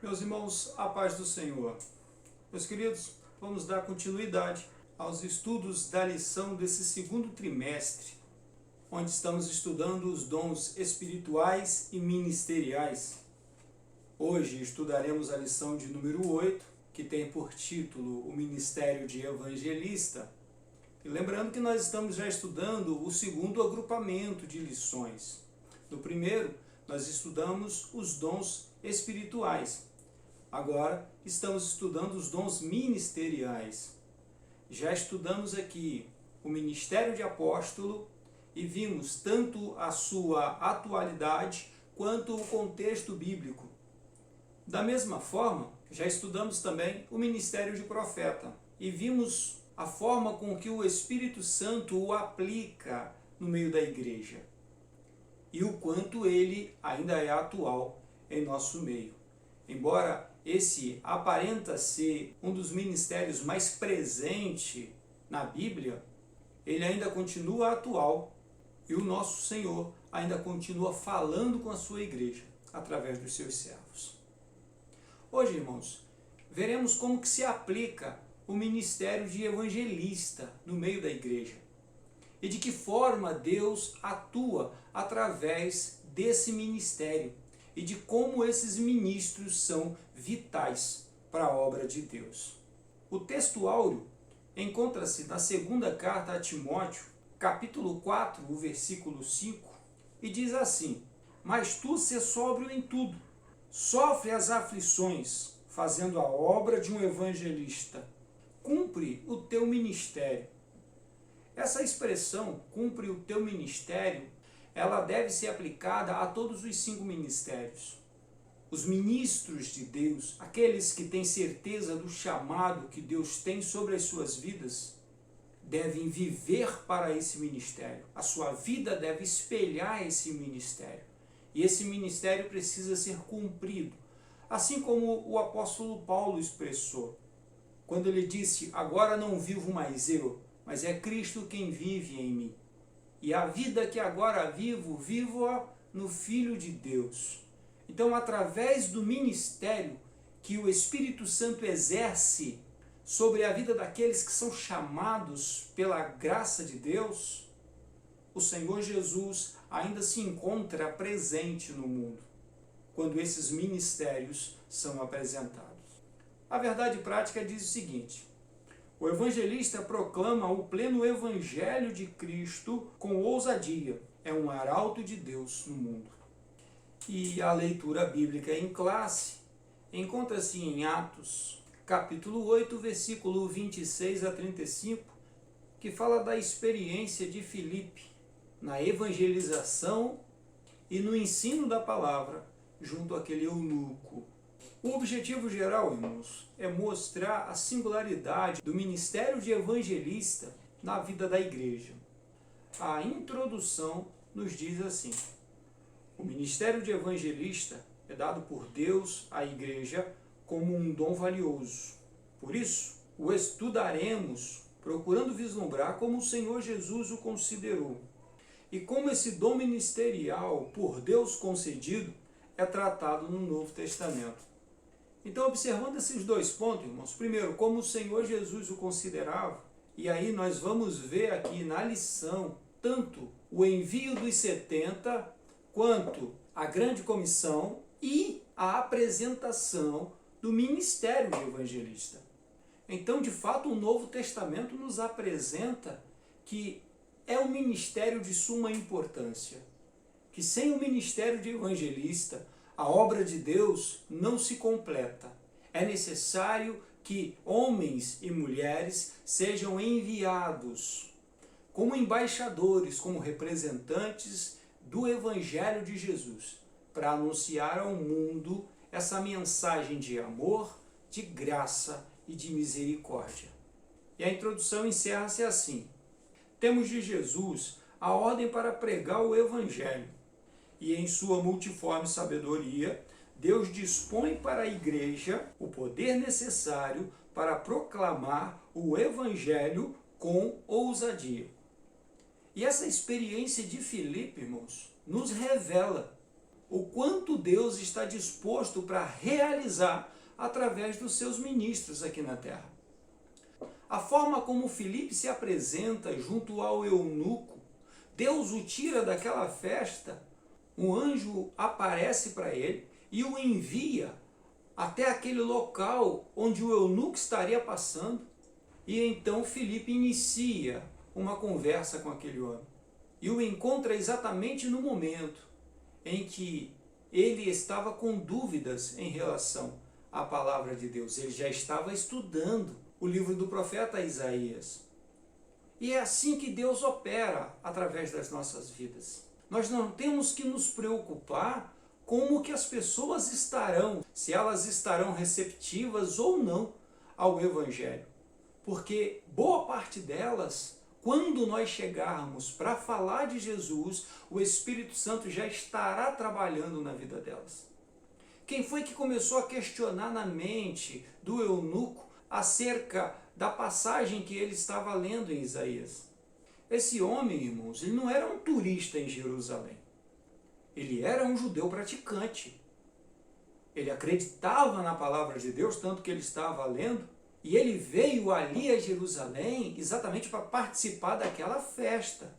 Meus irmãos, a paz do Senhor. Meus queridos, vamos dar continuidade aos estudos da lição desse segundo trimestre, onde estamos estudando os dons espirituais e ministeriais. Hoje estudaremos a lição de número 8, que tem por título o Ministério de Evangelista. E lembrando que nós estamos já estudando o segundo agrupamento de lições. No primeiro, nós estudamos os dons espirituais. Agora, estamos estudando os dons ministeriais. Já estudamos aqui o ministério de apóstolo e vimos tanto a sua atualidade quanto o contexto bíblico. Da mesma forma, já estudamos também o ministério de profeta e vimos a forma com que o Espírito Santo o aplica no meio da igreja e o quanto ele ainda é atual em nosso meio. Embora esse aparenta ser um dos ministérios mais presentes na Bíblia, ele ainda continua atual e o nosso Senhor ainda continua falando com a sua igreja através dos seus servos. Hoje, irmãos, veremos como que se aplica o ministério de evangelista no meio da igreja e de que forma Deus atua através desse ministério e de como esses ministros são vitais para a obra de Deus. O texto áureo encontra-se na segunda carta a Timóteo, capítulo 4, o versículo 5, e diz assim: Mas tu sê sóbrio em tudo, sofre as aflições, fazendo a obra de um evangelista, cumpre o teu ministério. Essa expressão, cumpre o teu ministério, ela deve ser aplicada a todos os 5 ministérios. Os ministros de Deus, aqueles que têm certeza do chamado que Deus tem sobre as suas vidas, devem viver para esse ministério. A sua vida deve espelhar esse ministério. E esse ministério precisa ser cumprido. Assim como o apóstolo Paulo expressou, quando ele disse: Agora não vivo mais eu, mas é Cristo quem vive em mim. E a vida que agora vivo, vivo-a no Filho de Deus. Então, através do ministério que o Espírito Santo exerce sobre a vida daqueles que são chamados pela graça de Deus, o Senhor Jesus ainda se encontra presente no mundo, quando esses ministérios são apresentados. A verdade prática diz o seguinte: o evangelista proclama o pleno evangelho de Cristo com ousadia. É um arauto de Deus no mundo. E a leitura bíblica em classe encontra-se em Atos, capítulo 8, versículo 26 a 35, que fala da experiência de Filipe na evangelização e no ensino da palavra junto àquele eunuco. O objetivo geral, irmãos, é mostrar a singularidade do ministério de evangelista na vida da igreja. A introdução nos diz assim: o ministério de evangelista é dado por Deus à igreja como um dom valioso. Por isso, o estudaremos procurando vislumbrar como o Senhor Jesus o considerou e como esse dom ministerial por Deus concedido é tratado no Novo Testamento. Então, observando esses 2 pontos, irmãos, primeiro, como o Senhor Jesus o considerava, e aí nós vamos ver aqui na lição tanto o envio dos 70, quanto a grande comissão e a apresentação do ministério de evangelista. Então, de fato, o Novo Testamento nos apresenta que é um ministério de suma importância, que sem o ministério de evangelista, a obra de Deus não se completa. É necessário que homens e mulheres sejam enviados como embaixadores, como representantes do Evangelho de Jesus, para anunciar ao mundo essa mensagem de amor, de graça e de misericórdia. E a introdução encerra-se assim: temos de Jesus a ordem para pregar o Evangelho, e em sua multiforme sabedoria, Deus dispõe para a igreja o poder necessário para proclamar o Evangelho com ousadia. E essa experiência de Filipe, irmãos, nos revela o quanto Deus está disposto para realizar através dos seus ministros aqui na terra. A forma como Filipe se apresenta junto ao eunuco, Deus o tira daquela festa, um anjo aparece para ele e o envia até aquele local onde o eunuco estaria passando, e então Filipe inicia uma conversa com aquele homem e o encontra exatamente no momento em que ele estava com dúvidas em relação à palavra de Deus. Ele já estava estudando o livro do profeta Isaías. E é assim que Deus opera através das nossas vidas. Nós não temos que nos preocupar como que as pessoas estarão, se elas estarão receptivas ou não ao Evangelho. Porque boa parte delas, quando nós chegarmos para falar de Jesus, o Espírito Santo já estará trabalhando na vida delas. Quem foi que começou a questionar na mente do eunuco acerca da passagem que ele estava lendo em Isaías? Esse homem, irmãos, ele não era um turista em Jerusalém. Ele era um judeu praticante. Ele acreditava na palavra de Deus, tanto que ele estava lendo, e ele veio ali a Jerusalém exatamente para participar daquela festa.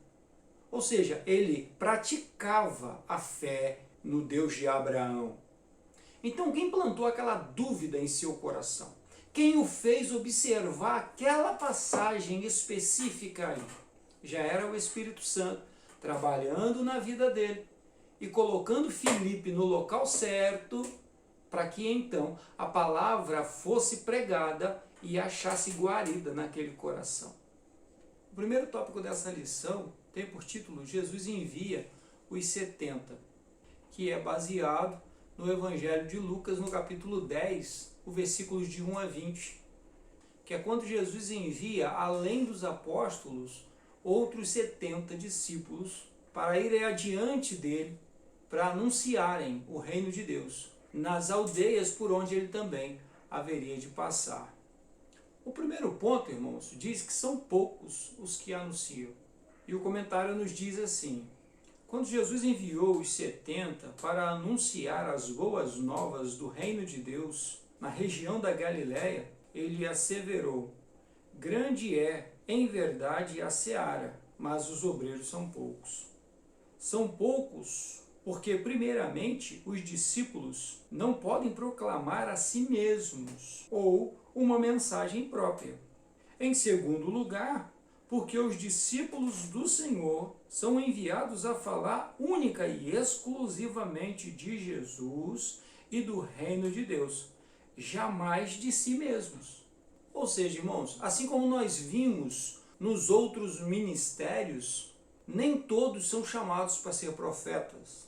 Ou seja, ele praticava a fé no Deus de Abraão. Então, quem plantou aquela dúvida em seu coração? Quem o fez observar aquela passagem específica ali? Já era o Espírito Santo trabalhando na vida dele e colocando Filipe no local certo para que então a palavra fosse pregada e achasse guarida naquele coração. O primeiro tópico dessa lição tem por título Jesus envia os 70, que é baseado no Evangelho de Lucas, no capítulo 10, o versículos de 1 a 20, que é quando Jesus envia, além dos apóstolos, outros 70 discípulos para irem adiante dele, para anunciarem o reino de Deus nas aldeias por onde ele também haveria de passar. O primeiro ponto, irmãos, diz que são poucos os que anunciam. E o comentário nos diz assim: quando Jesus enviou os 70 para anunciar as boas novas do reino de Deus na região da Galiléia, ele asseverou: grande é, em verdade, a seara, mas os obreiros são poucos. São poucos porque, primeiramente, os discípulos não podem proclamar a si mesmos ou uma mensagem própria. Em segundo lugar, porque os discípulos do Senhor são enviados a falar única e exclusivamente de Jesus e do reino de Deus, jamais de si mesmos. Ou seja, irmãos, assim como nós vimos nos outros ministérios, nem todos são chamados para ser profetas,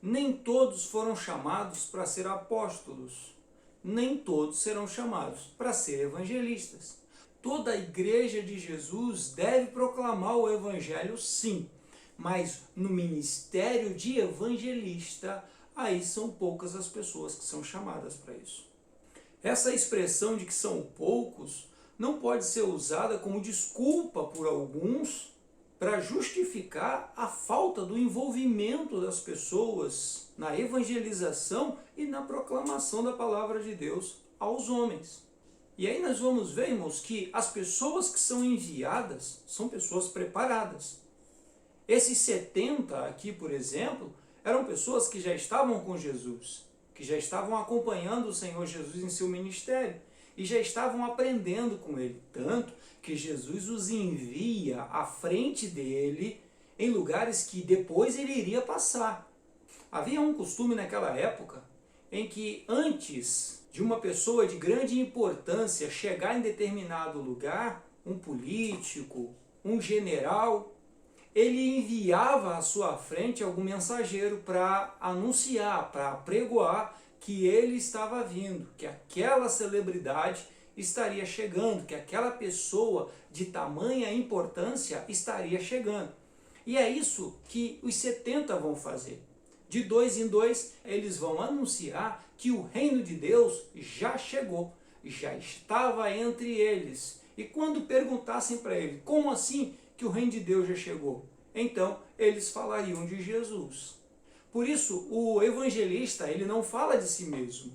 nem todos foram chamados para ser apóstolos, nem todos serão chamados para ser evangelistas. Toda a igreja de Jesus deve proclamar o evangelho, sim, mas no ministério de evangelista, aí são poucas as pessoas que são chamadas para isso. Essa expressão de que são poucos não pode ser usada como desculpa por alguns para justificar a falta do envolvimento das pessoas na evangelização e na proclamação da palavra de Deus aos homens. E aí nós vamos ver, irmãos, que as pessoas que são enviadas são pessoas preparadas. Esses 70 aqui, por exemplo, eram pessoas que já estavam com Jesus, que já estavam acompanhando o Senhor Jesus em seu ministério e já estavam aprendendo com ele, tanto que Jesus os envia à frente dele em lugares que depois ele iria passar. Havia um costume naquela época em que antes de uma pessoa de grande importância chegar em determinado lugar, um político, um general, ele enviava à sua frente algum mensageiro para anunciar, para apregoar que ele estava vindo, que aquela celebridade estaria chegando, que aquela pessoa de tamanha importância estaria chegando. E é isso que os 70 vão fazer. De 2 em 2, eles vão anunciar que o reino de Deus já chegou, já estava entre eles. E quando perguntassem para ele, como assim que o reino de Deus já chegou? Então, eles falariam de Jesus. Por isso, o evangelista, ele não fala de si mesmo.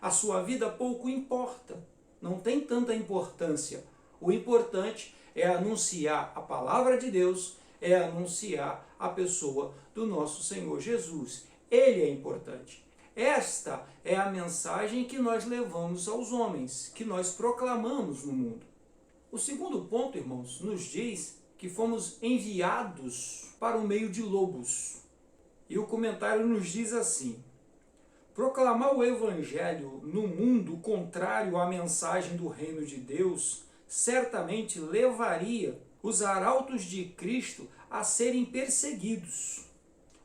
A sua vida pouco importa, não tem tanta importância. O importante é anunciar a palavra de Deus, é anunciar a pessoa do nosso Senhor Jesus. Ele é importante. Esta é a mensagem que nós levamos aos homens, que nós proclamamos no mundo. O segundo ponto, irmãos, nos diz que fomos enviados para o meio de lobos. E o comentário nos diz assim: proclamar o evangelho no mundo contrário à mensagem do reino de Deus certamente levaria os arautos de Cristo a serem perseguidos.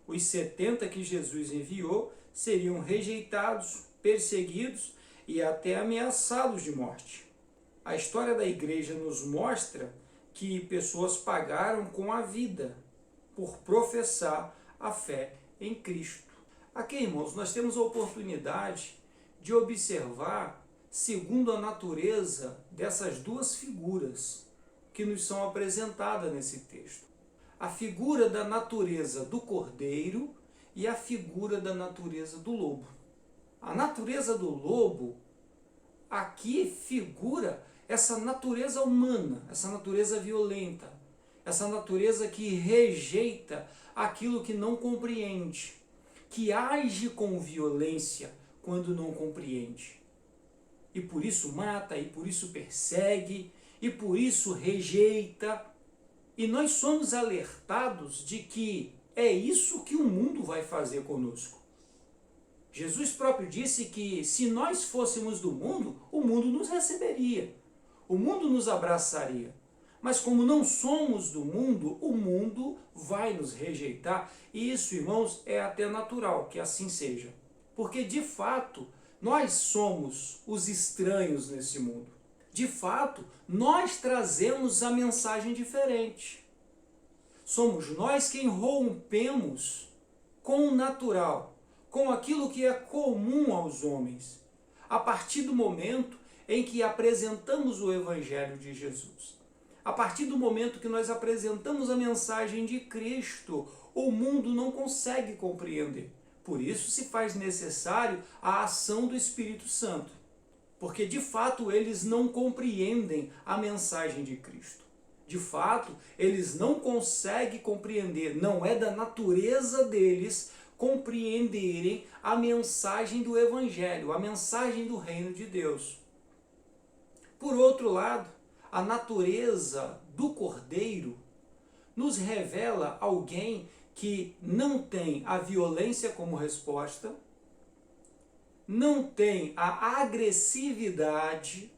Os 70 que Jesus enviou seriam rejeitados, perseguidos e até ameaçados de morte. A história da igreja nos mostra que pessoas pagaram com a vida por professar a fé em Cristo. Aqui, irmãos, nós temos a oportunidade de observar segundo a natureza dessas duas figuras que nos são apresentadas nesse texto. A figura da natureza do cordeiro e a figura da natureza do lobo. A natureza do lobo aqui figura essa natureza humana, essa natureza violenta, essa natureza que rejeita aquilo que não compreende, que age com violência quando não compreende. E por isso mata, e por isso persegue, e por isso rejeita. E nós somos alertados de que é isso que o mundo vai fazer conosco. Jesus próprio disse que se nós fôssemos do mundo, o mundo nos receberia, o mundo nos abraçaria. Mas como não somos do mundo, o mundo vai nos rejeitar. E isso, irmãos, é até natural que assim seja. Porque, de fato, nós somos os estranhos nesse mundo. De fato, nós trazemos a mensagem diferente. Somos nós quem rompemos com o natural, com aquilo que é comum aos homens, a partir do momento em que apresentamos o Evangelho de Jesus. A partir do momento que nós apresentamos a mensagem de Cristo, o mundo não consegue compreender. Por isso se faz necessário a ação do Espírito Santo, porque de fato eles não compreendem a mensagem de Cristo. De fato, eles não conseguem compreender, não é da natureza deles compreenderem a mensagem do Evangelho, a mensagem do reino de Deus. Por outro lado, a natureza do cordeiro nos revela alguém que não tem a violência como resposta, não tem a agressividade,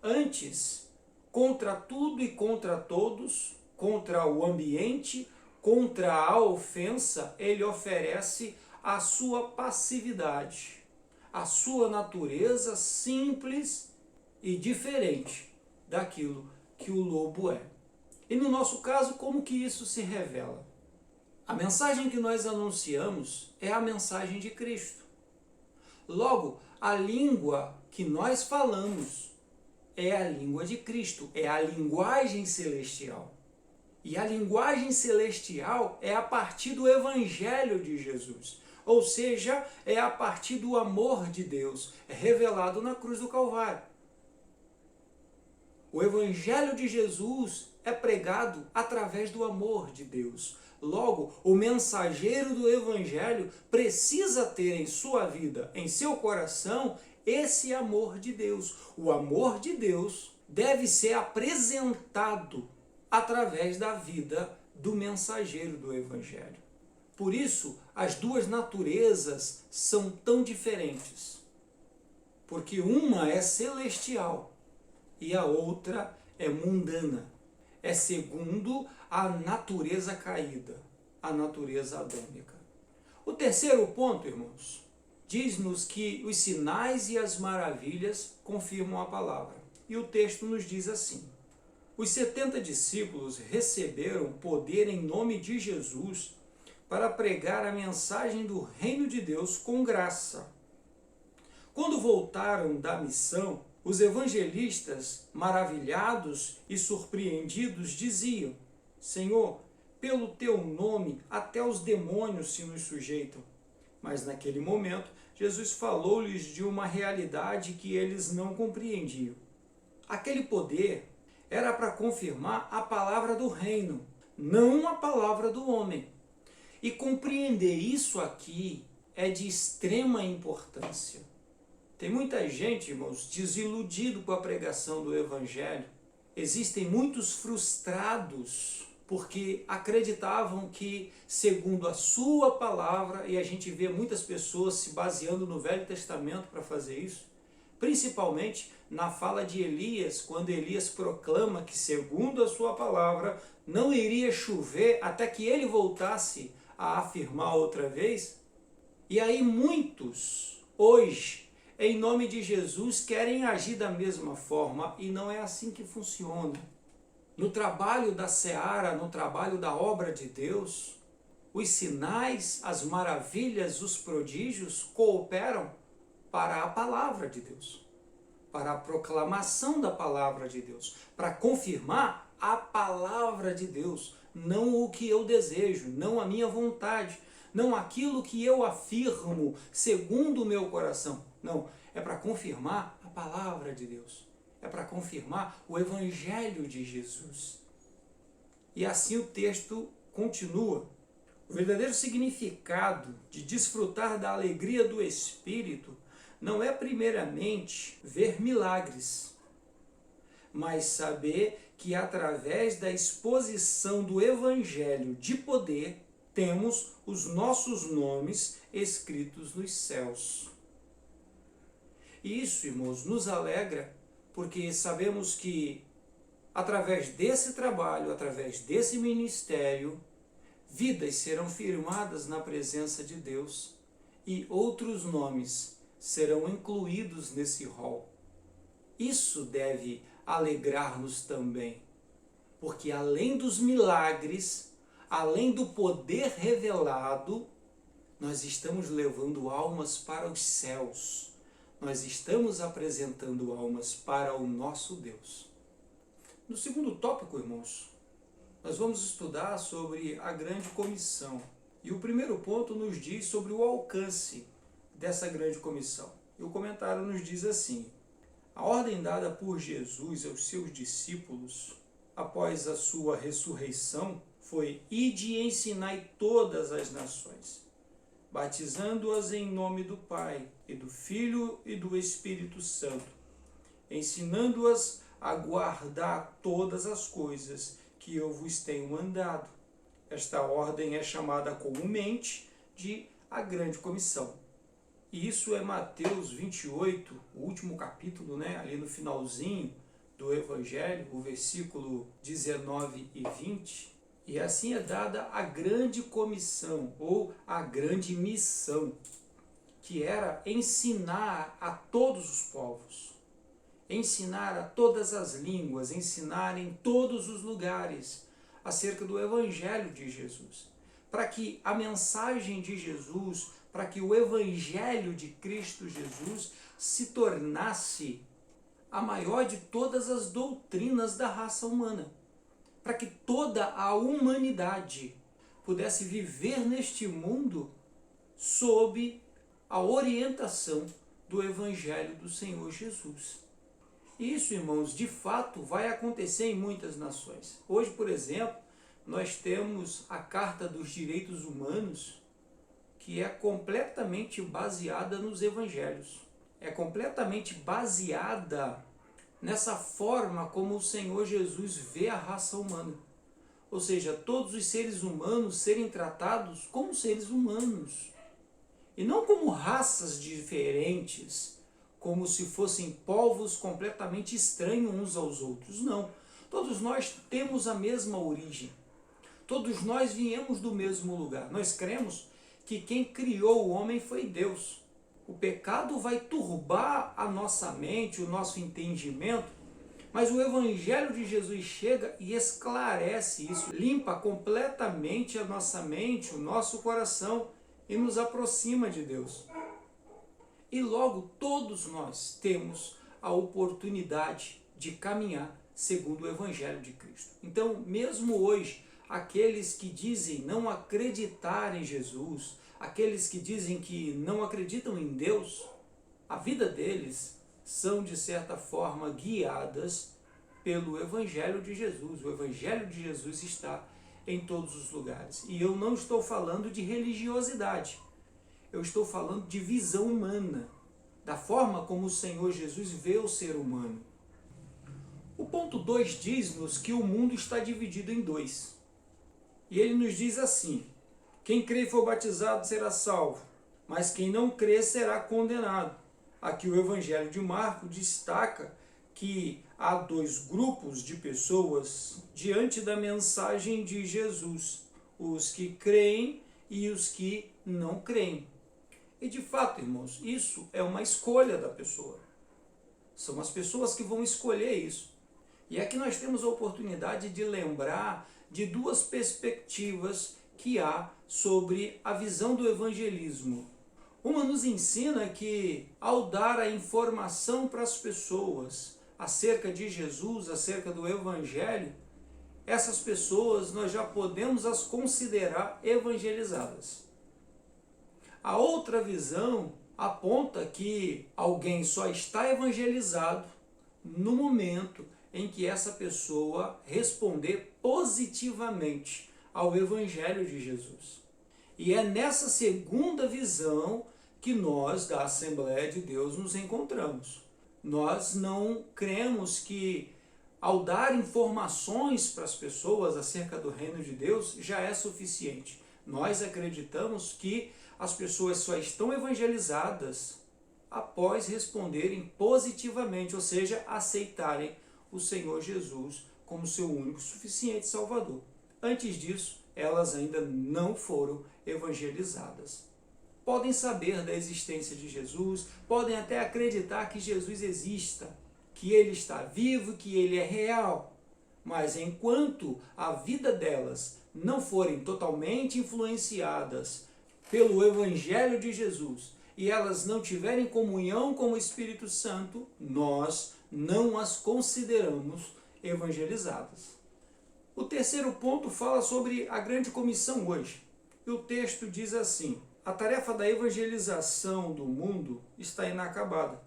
antes, contra tudo e contra todos, contra o ambiente, contra a ofensa, ele oferece a sua passividade, a sua natureza simples e diferente daquilo que o lobo é. E no nosso caso, como que isso se revela? A mensagem que nós anunciamos é a mensagem de Cristo. Logo, a língua que nós falamos é a língua de Cristo, é a linguagem celestial. E a linguagem celestial é a partir do Evangelho de Jesus. Ou seja, é a partir do amor de Deus, revelado na cruz do Calvário. O Evangelho de Jesus é pregado através do amor de Deus. Logo, o mensageiro do Evangelho precisa ter em sua vida, em seu coração, esse amor de Deus. O amor de Deus deve ser apresentado através da vida do mensageiro do Evangelho. Por isso, as duas naturezas são tão diferentes. Porque uma é celestial e a outra é mundana. É segundo a natureza caída, a natureza adâmica. O terceiro ponto, irmãos, diz-nos que os sinais e as maravilhas confirmam a palavra. E o texto nos diz assim: os 70 discípulos receberam poder em nome de Jesus para pregar a mensagem do reino de Deus com graça. Quando voltaram da missão, os evangelistas, maravilhados e surpreendidos, diziam: Senhor, pelo teu nome até os demônios se nos sujeitam. Mas naquele momento, Jesus falou-lhes de uma realidade que eles não compreendiam. Aquele poder era para confirmar a palavra do reino, não a palavra do homem. E compreender isso aqui é de extrema importância. Tem muita gente, irmãos, desiludido com a pregação do Evangelho. Existem muitos frustrados porque acreditavam que, segundo a sua palavra, e a gente vê muitas pessoas se baseando no Velho Testamento para fazer isso, principalmente na fala de Elias, quando Elias proclama que, segundo a sua palavra, não iria chover até que ele voltasse a afirmar outra vez. E aí muitos, hoje, em nome de Jesus, querem agir da mesma forma, e não é assim que funciona. No trabalho da seara, no trabalho da obra de Deus, os sinais, as maravilhas, os prodígios cooperam para a palavra de Deus, para a proclamação da palavra de Deus, para confirmar a palavra de Deus, não o que eu desejo, não a minha vontade, não aquilo que eu afirmo segundo o meu coração. Não, é para confirmar a palavra de Deus. É para confirmar o Evangelho de Jesus. E assim o texto continua. O verdadeiro significado de desfrutar da alegria do Espírito não é primeiramente ver milagres, mas saber que através da exposição do Evangelho de poder, temos os nossos nomes escritos nos céus. E isso, irmãos, nos alegra, porque sabemos que, através desse trabalho, através desse ministério, vidas serão firmadas na presença de Deus e outros nomes serão incluídos nesse rol. Isso deve alegrar-nos também, porque além dos milagres, além do poder revelado, nós estamos levando almas para os céus. Nós estamos apresentando almas para o nosso Deus. No segundo tópico, irmãos, nós vamos estudar sobre a grande comissão. E o primeiro ponto nos diz sobre o alcance dessa grande comissão. E o comentário nos diz assim: a ordem dada por Jesus aos seus discípulos, após a sua ressurreição, foi: ide e ensinai todas as nações, batizando-as em nome do Pai, e do Filho e do Espírito Santo, ensinando-as a guardar todas as coisas que eu vos tenho mandado. Esta ordem é chamada comumente de a Grande Comissão. E isso é Mateus 28, o último capítulo, ali no finalzinho do Evangelho, o versículo 19 e 20. E assim é dada a grande comissão, ou a grande missão, que era ensinar a todos os povos, ensinar a todas as línguas, ensinar em todos os lugares acerca do Evangelho de Jesus, para que a mensagem de Jesus, para que o Evangelho de Cristo Jesus se tornasse a maior de todas as doutrinas da raça humana, para que toda a humanidade pudesse viver neste mundo sob a orientação do Evangelho do Senhor Jesus. Isso, irmãos, de fato vai acontecer em muitas nações. Hoje, por exemplo, nós temos a Carta dos Direitos Humanos, que é completamente baseada nos Evangelhos. É completamente baseada nessa forma como o Senhor Jesus vê a raça humana. Ou seja, todos os seres humanos serem tratados como seres humanos. E não como raças diferentes, como se fossem povos completamente estranhos uns aos outros. Não. Todos nós temos a mesma origem. Todos nós viemos do mesmo lugar. Nós cremos que quem criou o homem foi Deus. O pecado vai turbar a nossa mente, o nosso entendimento, mas o Evangelho de Jesus chega e esclarece isso, limpa completamente a nossa mente, o nosso coração e nos aproxima de Deus. E logo todos nós temos a oportunidade de caminhar segundo o Evangelho de Cristo. Então, mesmo hoje, aqueles que dizem não acreditar em Jesus, aqueles que dizem que não acreditam em Deus, a vida deles são de certa forma guiadas pelo Evangelho de Jesus. O Evangelho de Jesus está em todos os lugares. E eu não estou falando de religiosidade, eu estou falando de visão humana, da forma como o Senhor Jesus vê o ser humano. O ponto 2 diz-nos que o mundo está dividido em dois. E ele nos diz assim: quem crê e for batizado será salvo, mas quem não crê será condenado. Aqui o Evangelho de Marcos destaca que há dois grupos de pessoas diante da mensagem de Jesus: os que creem e os que não creem. E de fato, irmãos, isso é uma escolha da pessoa. São as pessoas que vão escolher isso. E aqui nós temos a oportunidade de lembrar de duas perspectivas que há sobre a visão do evangelismo. Uma nos ensina que, ao dar a informação para as pessoas acerca de Jesus, acerca do Evangelho, essas pessoas nós já podemos as considerar evangelizadas. A outra visão aponta que alguém só está evangelizado no momento em que essa pessoa responder positivamente ao Evangelho de Jesus. E é nessa segunda visão que nós, da Assembleia de Deus, nos encontramos. Nós não cremos que, ao dar informações para as pessoas acerca do reino de Deus, já é suficiente. Nós acreditamos que as pessoas só estão evangelizadas após responderem positivamente, ou seja, aceitarem o Senhor Jesus como seu único e suficiente Salvador. Antes disso, elas ainda não foram evangelizadas. Podem saber da existência de Jesus, podem até acreditar que Jesus exista, que ele está vivo, que ele é real. Mas enquanto a vida delas não forem totalmente influenciadas pelo Evangelho de Jesus e elas não tiverem comunhão com o Espírito Santo, nós não as consideramos evangelizadas. O terceiro ponto fala sobre a grande comissão hoje. E o texto diz assim: a tarefa da evangelização do mundo está inacabada.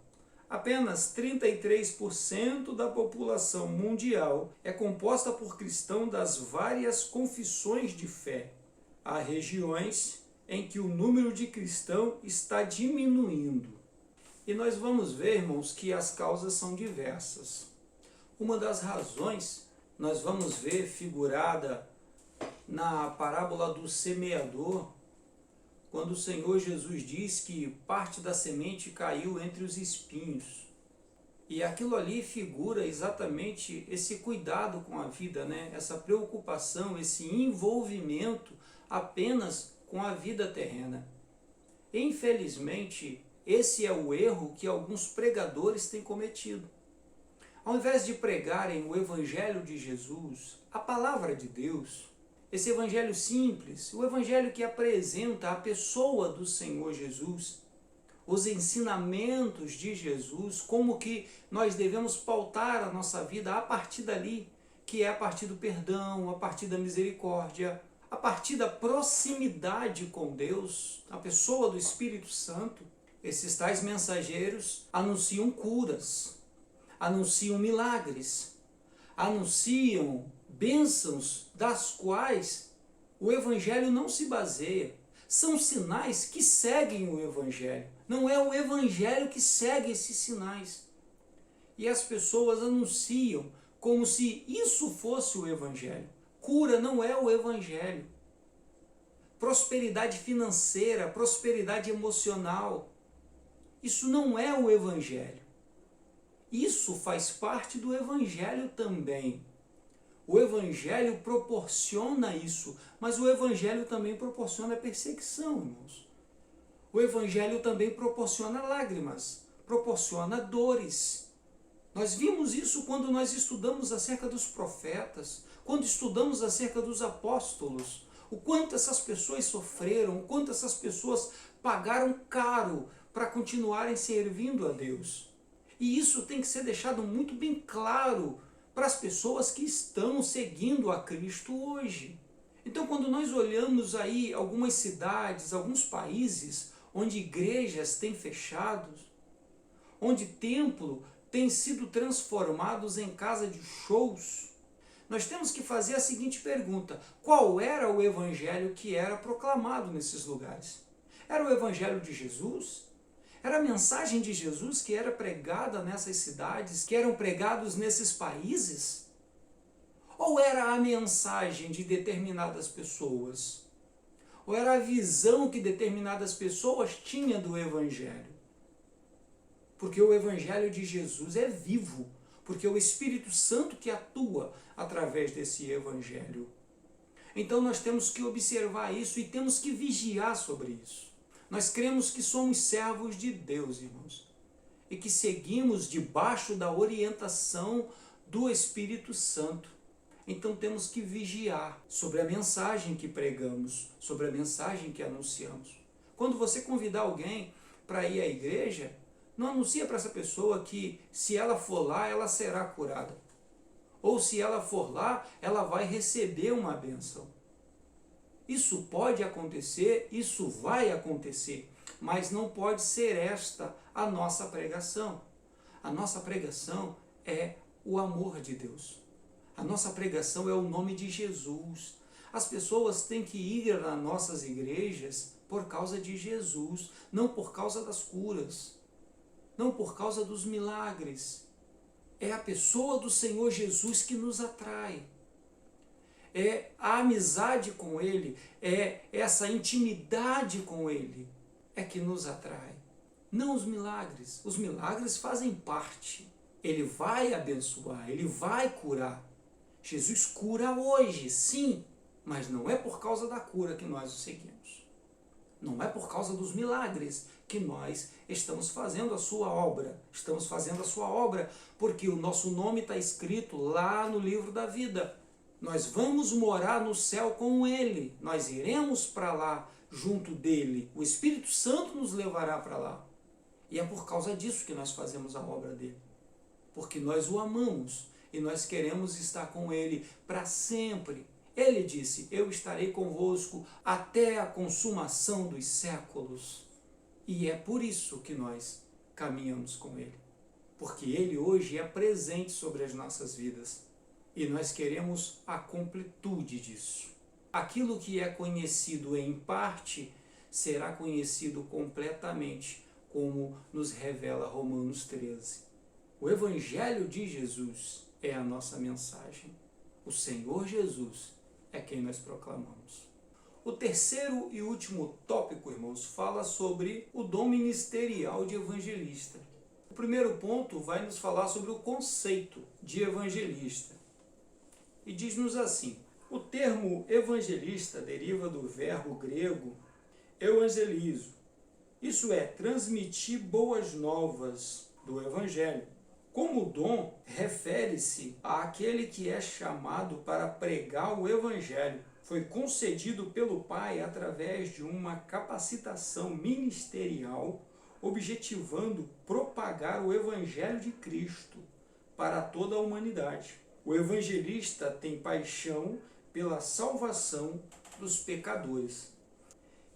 Apenas 33% da população mundial é composta por cristãos das várias confissões de fé. Há regiões em que o número de cristãos está diminuindo. E nós vamos ver, irmãos, que as causas são diversas. Uma das razões nós vamos ver figurada na parábola do semeador, quando o Senhor Jesus diz que parte da semente caiu entre os espinhos. E aquilo ali figura exatamente esse cuidado com a vida, né? Essa preocupação, esse envolvimento apenas com a vida terrena. Infelizmente, esse é o erro que alguns pregadores têm cometido. Ao invés de pregarem o Evangelho de Jesus, a palavra de Deus, esse Evangelho simples, o Evangelho que apresenta a pessoa do Senhor Jesus, os ensinamentos de Jesus, como que nós devemos pautar a nossa vida a partir dali, que é a partir do perdão, a partir da misericórdia, a partir da proximidade com Deus, a pessoa do Espírito Santo. Esses tais mensageiros anunciam curas, anunciam milagres, anunciam bênçãos das quais o Evangelho não se baseia. São sinais que seguem o Evangelho. Não é o Evangelho que segue esses sinais. E as pessoas anunciam como se isso fosse o Evangelho. Cura não é o Evangelho. Prosperidade financeira, prosperidade emocional, isso não é o Evangelho. Isso faz parte do Evangelho também. O Evangelho proporciona isso, mas o Evangelho também proporciona perseguição, irmãos. O Evangelho também proporciona lágrimas, proporciona dores. Nós vimos isso quando nós estudamos acerca dos profetas, quando estudamos acerca dos apóstolos, o quanto essas pessoas sofreram, o quanto essas pessoas pagaram caro para continuarem servindo a Deus. E isso tem que ser deixado muito bem claro para as pessoas que estão seguindo a Cristo hoje. Então, quando nós olhamos aí algumas cidades, alguns países, onde igrejas têm fechado, onde templo tem sido transformados em casa de shows, nós temos que fazer a seguinte pergunta: qual era o evangelho que era proclamado nesses lugares? Era o evangelho de Jesus? Era a mensagem de Jesus que era pregada nessas cidades, que eram pregados nesses países? Ou era a mensagem de determinadas pessoas? Ou era a visão que determinadas pessoas tinham do evangelho? Porque o evangelho de Jesus é vivo, porque é o Espírito Santo que atua através desse evangelho. Então nós temos que observar isso e temos que vigiar sobre isso. Nós cremos que somos servos de Deus, irmãos, e que seguimos debaixo da orientação do Espírito Santo. Então temos que vigiar sobre a mensagem que pregamos, sobre a mensagem que anunciamos. Quando você convidar alguém para ir à igreja, não anuncia para essa pessoa que se ela for lá, ela será curada. Ou se ela for lá, ela vai receber uma bênção. Isso pode acontecer, isso vai acontecer, mas não pode ser esta a nossa pregação. A nossa pregação é o amor de Deus. A nossa pregação é o nome de Jesus. As pessoas têm que ir às nossas igrejas por causa de Jesus, não por causa das curas, não por causa dos milagres. É a pessoa do Senhor Jesus que nos atrai. É a amizade com Ele, é essa intimidade com Ele, é que nos atrai. Não os milagres. Os milagres fazem parte. Ele vai abençoar, Ele vai curar. Jesus cura hoje, sim, mas não é por causa da cura que nós o seguimos. Não é por causa dos milagres que nós estamos fazendo a sua obra. Estamos fazendo a sua obra porque o nosso nome está escrito lá no livro da vida. Nós vamos morar no céu com Ele. Nós iremos para lá junto dele. O Espírito Santo nos levará para lá. E é por causa disso que nós fazemos a obra dele. Porque nós o amamos e nós queremos estar com Ele para sempre. Ele disse: eu estarei convosco até a consumação dos séculos. E é por isso que nós caminhamos com Ele. Porque Ele hoje é presente sobre as nossas vidas. E nós queremos a completude disso. Aquilo que é conhecido em parte será conhecido completamente, como nos revela Romanos 13. O Evangelho de Jesus é a nossa mensagem. O Senhor Jesus é quem nós proclamamos. O terceiro e último tópico, irmãos, fala sobre o dom ministerial de evangelista. O primeiro ponto vai nos falar sobre o conceito de evangelista. E diz-nos assim: o termo evangelista deriva do verbo grego euangelizo. Isso é, transmitir boas novas do evangelho. Como dom, refere-se àquele que é chamado para pregar o evangelho. Foi concedido pelo Pai através de uma capacitação ministerial, objetivando propagar o evangelho de Cristo para toda a humanidade. O evangelista tem paixão pela salvação dos pecadores.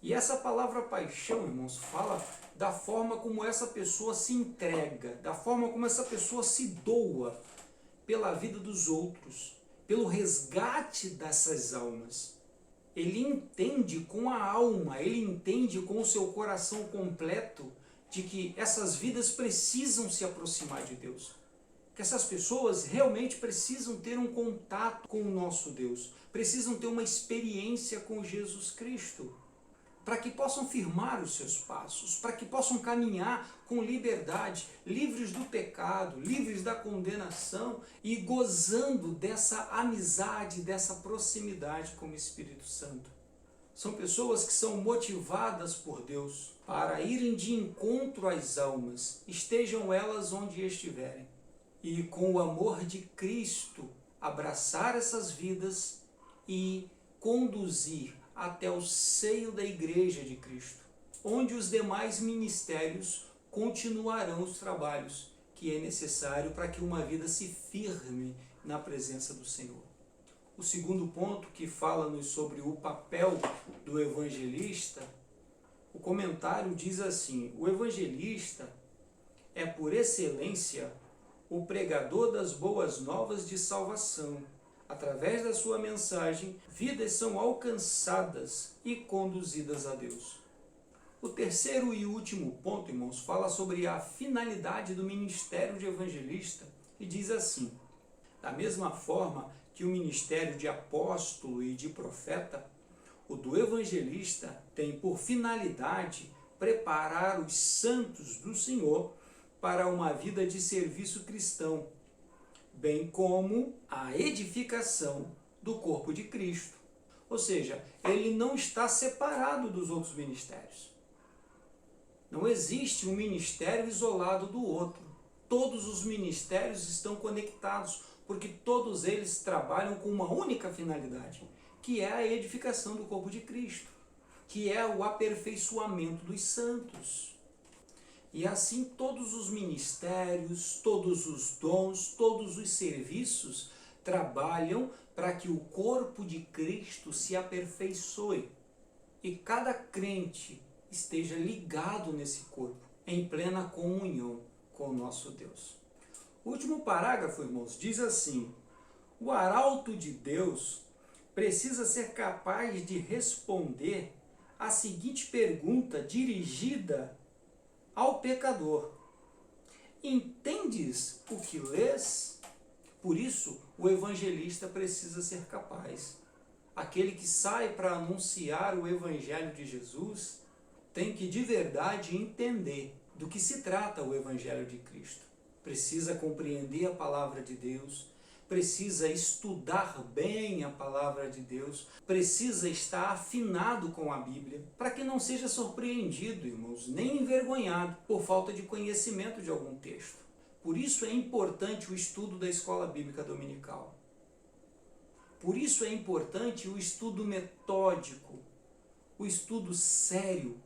E essa palavra paixão, irmãos, fala da forma como essa pessoa se entrega, da forma como essa pessoa se doa pela vida dos outros, pelo resgate dessas almas. Ele entende com a alma, ele entende com o seu coração completo de que essas vidas precisam se aproximar de Deus. Que essas pessoas realmente precisam ter um contato com o nosso Deus, precisam ter uma experiência com Jesus Cristo, para que possam firmar os seus passos, para que possam caminhar com liberdade, livres do pecado, livres da condenação e gozando dessa amizade, dessa proximidade com o Espírito Santo. São pessoas que são motivadas por Deus para irem de encontro às almas, estejam elas onde estiverem, e com o amor de Cristo abraçar essas vidas e conduzir até o seio da Igreja de Cristo, onde os demais ministérios continuarão os trabalhos que é necessário para que uma vida se firme na presença do Senhor. o segundo ponto, que fala-nos sobre o papel do evangelista, o comentário diz assim: o evangelista é, por excelência, o pregador das boas novas de salvação. Através da sua mensagem, vidas são alcançadas e conduzidas a Deus. O terceiro e último ponto, irmãos, fala sobre a finalidade do ministério de evangelista e diz assim: da mesma forma que o ministério de apóstolo e de profeta, o do evangelista tem por finalidade preparar os santos do Senhor para uma vida de serviço cristão, bem como a edificação do corpo de Cristo. Ou seja, ele não está separado dos outros ministérios. Não existe um ministério isolado do outro. Todos os ministérios estão conectados, porque todos eles trabalham com uma única finalidade, que é a edificação do corpo de Cristo, que é o aperfeiçoamento dos santos. E assim todos os ministérios, todos os dons, todos os serviços trabalham para que o corpo de Cristo se aperfeiçoe e cada crente esteja ligado nesse corpo, em plena comunhão com o nosso Deus. O último parágrafo, irmãos, diz assim: o arauto de Deus precisa ser capaz de responder a seguinte pergunta dirigida ao pecador: entendes o que lês? Por isso, o evangelista precisa ser capaz. Aquele que sai para anunciar o evangelho de Jesus tem que de verdade entender do que se trata o evangelho de Cristo. Precisa compreender a palavra de Deus, precisa estudar bem a palavra de Deus, precisa estar afinado com a Bíblia, para que não seja surpreendido, irmãos, nem envergonhado por falta de conhecimento de algum texto. Por isso é importante o estudo da escola bíblica dominical. Por isso é importante o estudo metódico, o estudo sério,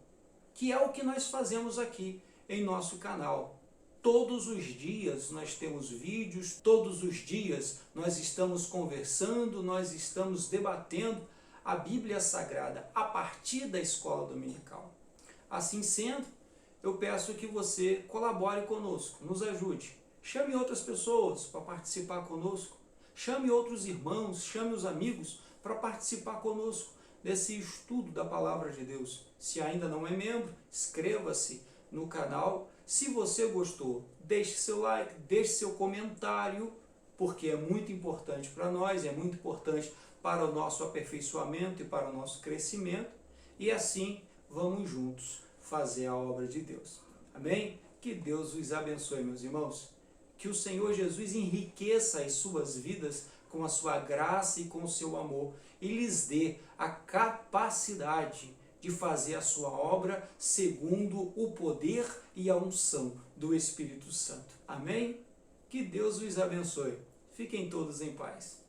que é o que nós fazemos aqui em nosso canal. Todos os dias nós temos vídeos, todos os dias nós estamos conversando, nós estamos debatendo a Bíblia Sagrada a partir da escola dominical. Assim sendo, eu peço que você colabore conosco, nos ajude. Chame outras pessoas para participar conosco, chame outros irmãos, chame os amigos para participar conosco desse estudo da Palavra de Deus. Se ainda não é membro, inscreva-se no canal. Se você gostou, deixe seu like, deixe seu comentário, porque é muito importante para nós, é muito importante para o nosso aperfeiçoamento e para o nosso crescimento. E assim, vamos juntos fazer a obra de Deus. Amém? Que Deus os abençoe, meus irmãos. Que o Senhor Jesus enriqueça as suas vidas com a sua graça e com o seu amor e lhes dê a capacidade de fazer a sua obra segundo o poder e a unção do Espírito Santo. Amém? Que Deus os abençoe. Fiquem todos em paz.